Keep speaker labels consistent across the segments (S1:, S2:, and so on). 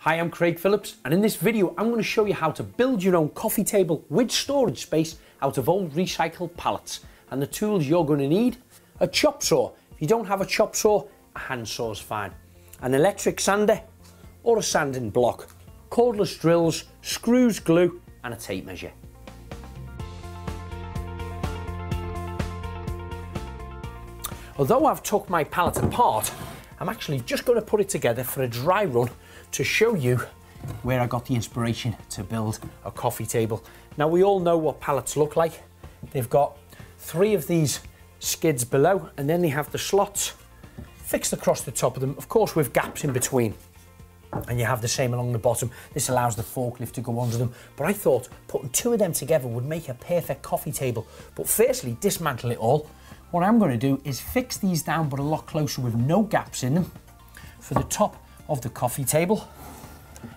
S1: Hi, I'm Craig Phillips, and in this video I'm going to show you how to build your own coffee table with storage space out of old recycled pallets. And the tools you're going to need: a chop saw. If you don't have a chop saw, a hand saw is fine. An electric sander or a sanding block, cordless drills, screws, glue and a tape measure. Although I've took my pallet apart, I'm actually just going to put it together for a dry run to show you where I got the inspiration to build a coffee table. Now, we all know what pallets look like. They've got 3 of these skids below, and then they have the slots fixed across the top of them, of course with gaps in between. And you have the same along the bottom. This allows the forklift to go under them. But I thought putting 2 of them together would make a perfect coffee table. But firstly, dismantle it all. What I'm going to do is fix these down, but a lot closer with no gaps in them for the top of the coffee table.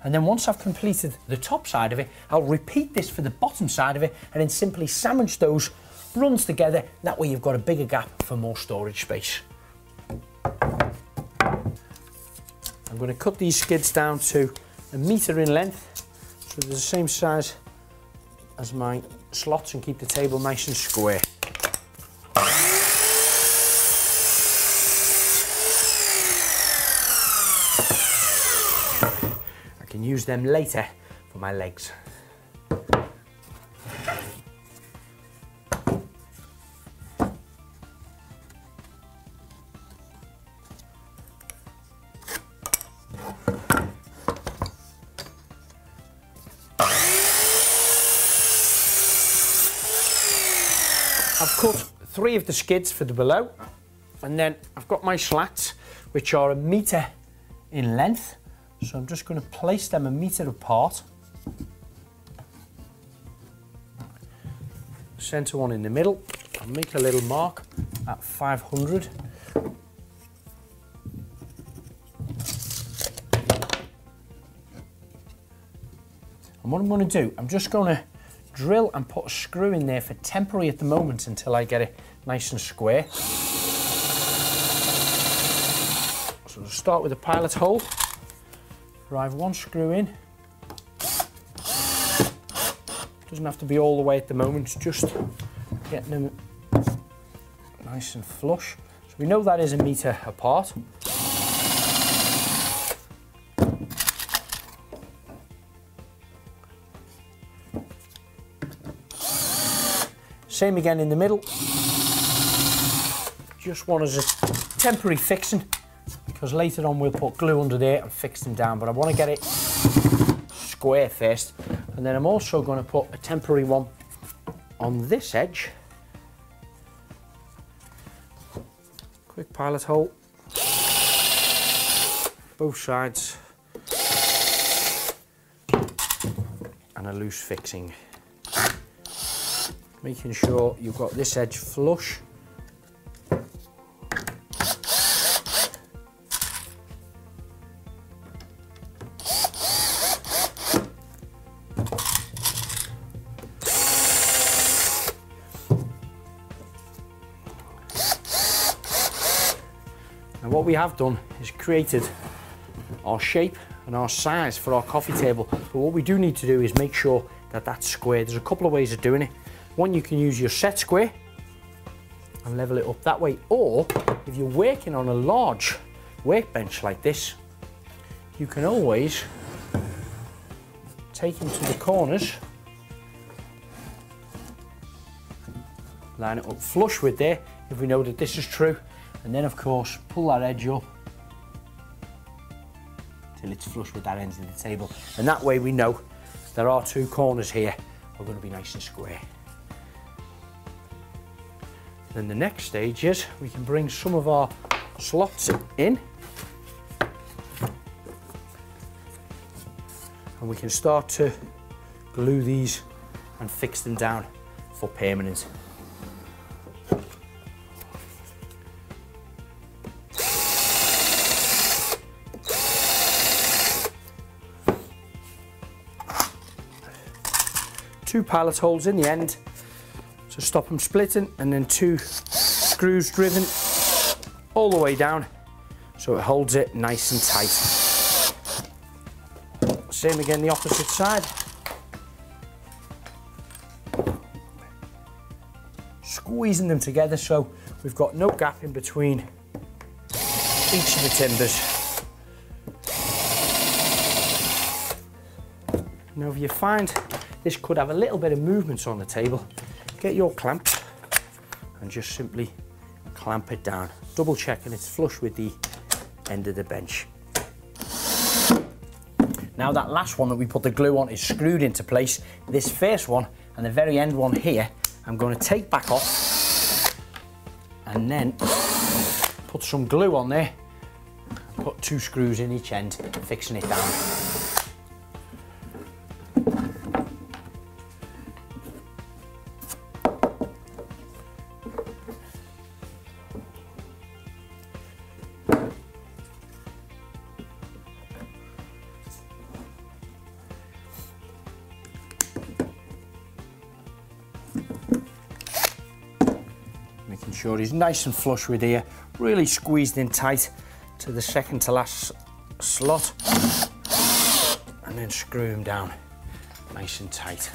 S1: And then once I've completed the top side of it, I'll repeat this for the bottom side of it and then simply sandwich those runds together. That way you've got a bigger gap for more storage space. I'm going to cut these skids down to 1 metre in length, so they're the same size as my slots, and keep the table nice and square. I can use them later for my legs. I've cut 3 of the skids for the below, and then I've got my slats, which are 1 metre in length. So I'm just going to place them 1 metre apart. Centre one in the middle. I'll make a little mark at 500. And what I'm going to do, I'm just going to drill and put a screw in there for temporary at the moment until I get it nice and square. So I'll start with a pilot hole. Drive 1 screw in. Doesn't have to be all the way at the moment, just getting them nice and flush. So we know that is 1 metre apart. Same again in the middle. Just one as a temporary fixing, because later on we'll put glue under there and fix them down, but I want to get it square first. And then I'm also going to put a temporary one on this edge. Quick pilot hole, both sides, and a loose fixing. Making sure you've got this edge flush. And what we have done is created our shape and our size for our coffee table. But what we do need to do is make sure that that's square. There's a couple of ways of doing it. One, you can use your set square and level it up that way, or if you're working on a large workbench like this, you can always take them to the corners, line it up flush with there if we know that this is true, and then of course pull that edge up till it's flush with that end of the table, and that way we know there are 2 corners here are going to be nice and square. Then the next stage is we can bring some of our slots in, and we can start to glue these and fix them down for permanent. Two pallet holes in the end to stop them splitting, and then 2 screws driven all the way down so it holds it nice and tight. same again the opposite side. Squeezing them together so we've got no gap in between each of the timbers. Now if you find this could have a little bit of movement on the table, get your clamp and just simply clamp it down, double checking it's flush with the end of the bench. Now that last one that we put the glue on is screwed into place. This first one and the very end one here, I'm going to take back off and then put some glue on there, put 2 screws in each end, fixing it down. Making sure he's nice and flush with here, really squeezed in tight to the second to last slot, and then screw him down nice and tight.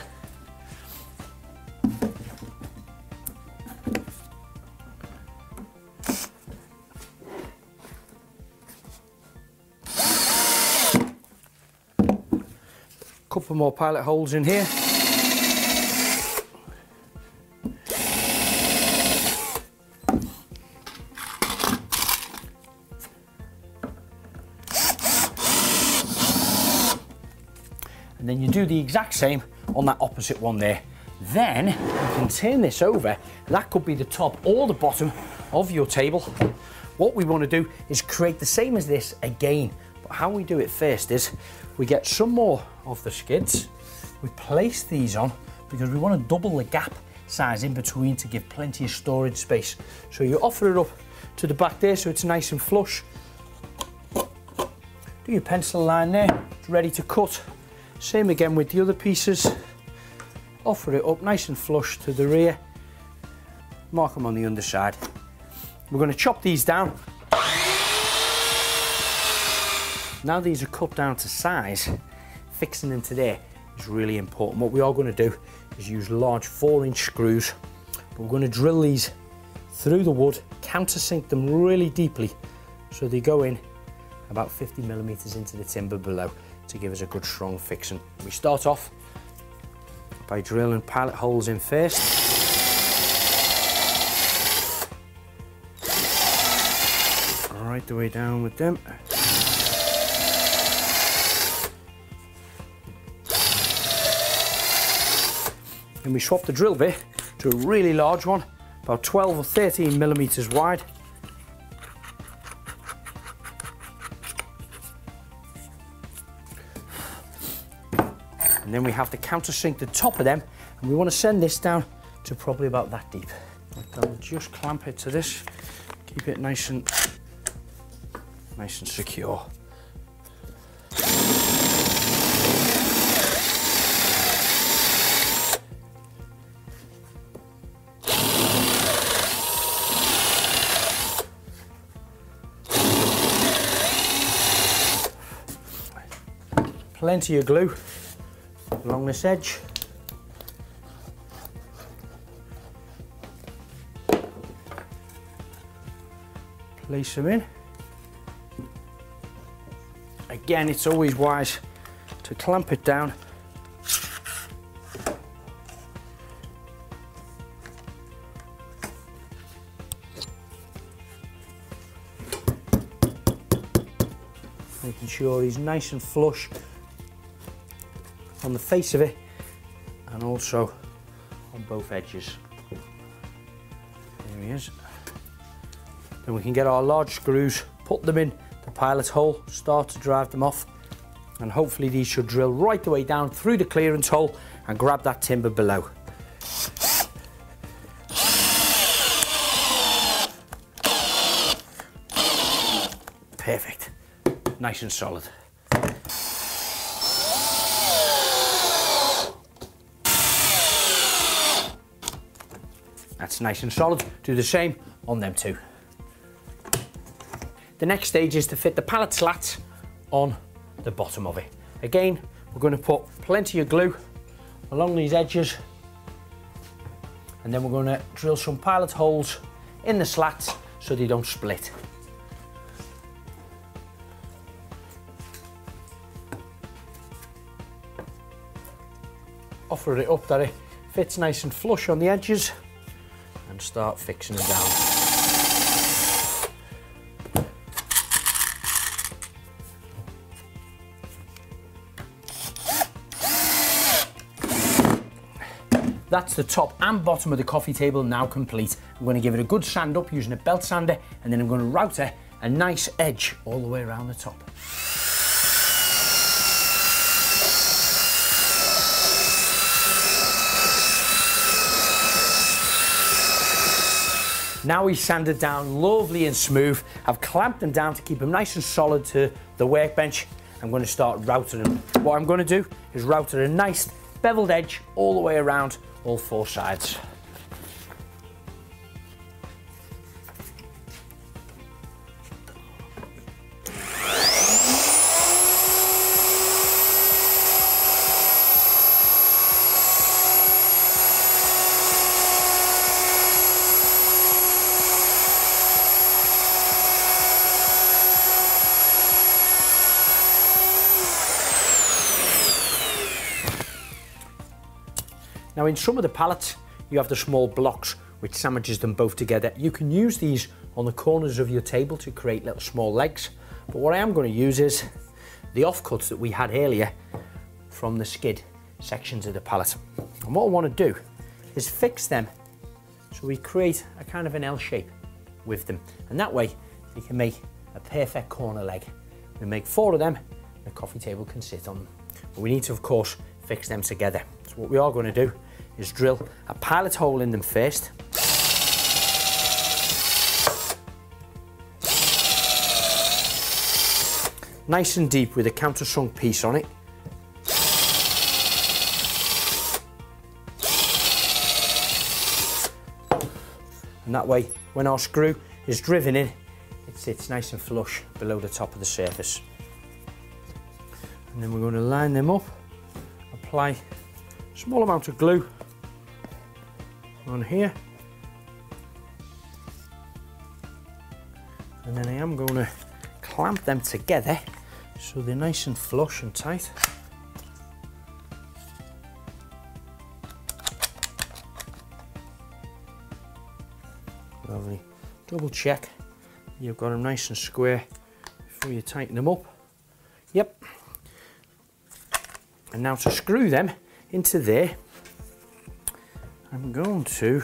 S1: Couple more pilot holes in here. And then you do the exact same on that opposite one there. Then you can turn this over. That could be the top or the bottom of your table. What we want to do is create the same as this again. But how we do it first is we get some more of the skids. We place these on because we want to double the gap size in between to give plenty of storage space. So you offer it up to the back there so it's nice and flush. Do your pencil line there, it's ready to cut. Same again with the other pieces. Offer it up nice and flush to the rear. Mark them on the underside. We're going to chop these down. Now these are cut down to size, fixing them to there is really important. What we are going to do is use large 4-inch screws. But we're going to drill these through the wood, countersink them really deeply so they go in about 50 millimeters into the timber below to give us a good strong fixing. We start off by drilling pilot holes in first. Right the way down with them. Then we swap the drill bit to a really large one, about 12 or 13 millimeters wide. And then we have to countersink the top of them, and we want to send this down to probably about that deep. I'll just clamp it to this, keep it nice and secure. Plenty of glue along this edge. Place them in. Again, it's always wise to clamp it down. Making sure he's nice and flush on the face of it and also on both edges. There he is. Then we can get our large screws, put them in the pilot hole, start to drive them off, and hopefully these should drill right the way down through the clearance hole and grab that timber below. Perfect, nice and solid. That's nice and solid. Do the same on them too. The next stage is to fit the pallet slats on the bottom of it. Again, we're going to put plenty of glue along these edges, and then we're going to drill some pilot holes in the slats so they don't split. Offer it up that it fits nice and flush on the edges, and start fixing it down. That's the top and bottom of the coffee table now complete. I'm going to give it a good sand up using a belt sander, and then I'm going to router a nice edge all the way around the top. Now he's sanded down lovely and smooth. I've clamped them down to keep them nice and solid to the workbench. I'm going to start routing them. What I'm going to do is router a nice beveled edge all the way around all four sides. Now in some of the pallets, you have the small blocks which sandwiches them both together. You can use these on the corners of your table to create little small legs. But what I am going to use is the offcuts that we had earlier from the skid sections of the pallet. And what I want to do is fix them so we create a kind of an L shape with them. And that way you can make a perfect corner leg. We make 4 of them, and the coffee table can sit on them. But we need to, of course, fix them together. So what we are going to do is drill a pilot hole in them first. Nice and deep with a countersunk piece on it. And that way, when our screw is driven in, it sits nice and flush below the top of the surface. And then we're going to line them up, apply a small amount of glue on here. And then I am going to clamp them together so they're nice and flush and tight. Lovely. Double check you've got them nice and square before you tighten them up. Yep. And now to screw them into there, I'm going to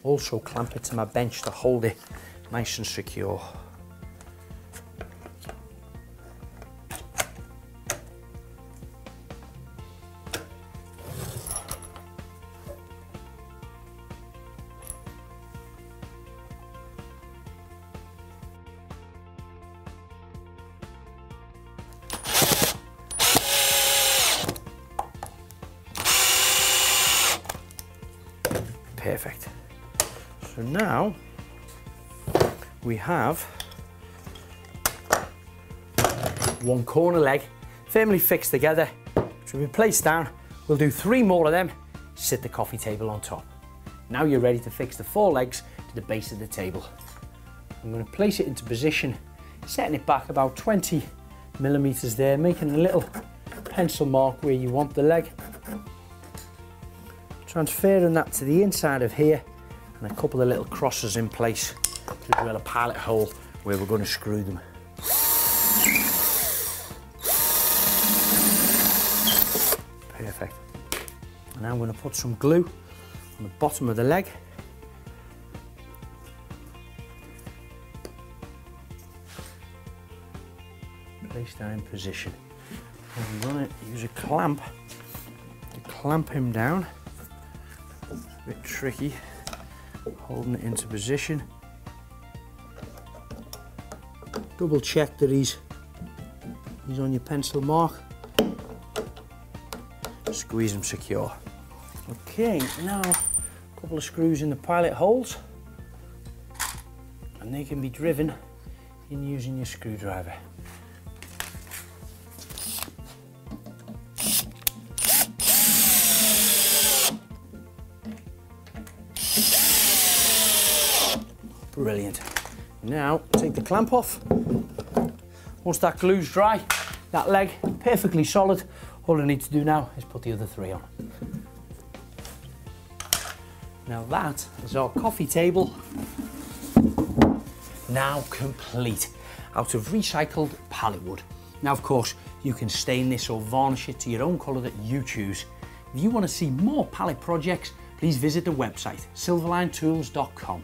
S1: also clamp it to my bench to hold it nice and secure. Perfect. So now we have one corner leg firmly fixed together, which will be placed down. We'll do 3 more of them, sit the coffee table on top. Now you're ready to fix the 4 legs to the base of the table. I'm going to place it into position, setting it back about 20 millimeters there, making a little pencil mark where you want the leg. Transferring that to the inside of here, and a couple of little crosses in place to drill a pilot hole where we're going to screw them. Perfect. And now I'm going to put some glue on the bottom of the leg. Place that in position. And I'm going to use a clamp to clamp him down. A bit tricky, holding it into position. Double check that he's on your pencil mark. Squeeze him secure. Okay, now a couple of screws in the pilot holes, and they can be driven in using your screwdriver. Brilliant. Now take the clamp off. Once that glue's dry, that leg perfectly solid, all I need to do now is put the other 3 on. Now that is our coffee table now complete out of recycled pallet wood. Now of course you can stain this or varnish it to your own colour that you choose. If you want to see more pallet projects, please visit the website silverlinetools.com.